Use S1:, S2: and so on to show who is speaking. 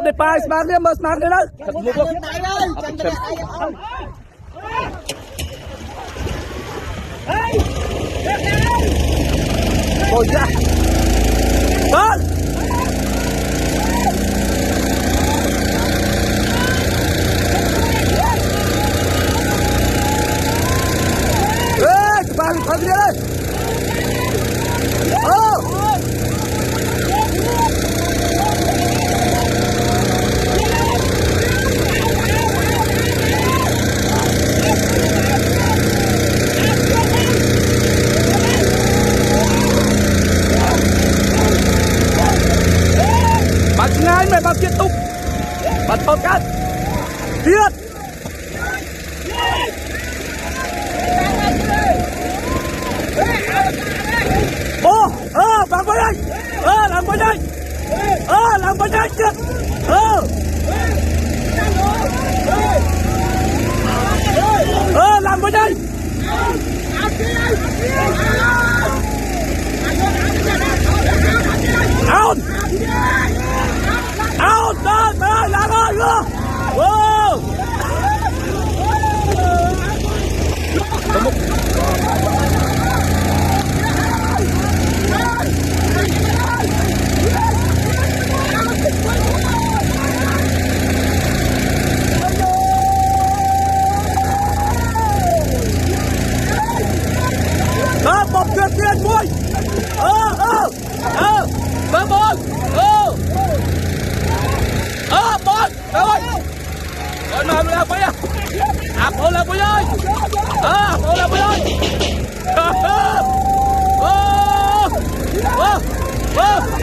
S1: để bài smart đi mà smart đi đấy ôi da vâng ê bài thật đi đây ngay mày bắt tiếp tục bắt tốt cắt tiếp ô làm vào đây làm vào đây làm vào đây chết làm vào đây out out đây làm ơi wow một tiền vui vâng bôi bôi ơi rồi mà làm bây giờ bộ làm bây giờ bộ làm bây giờ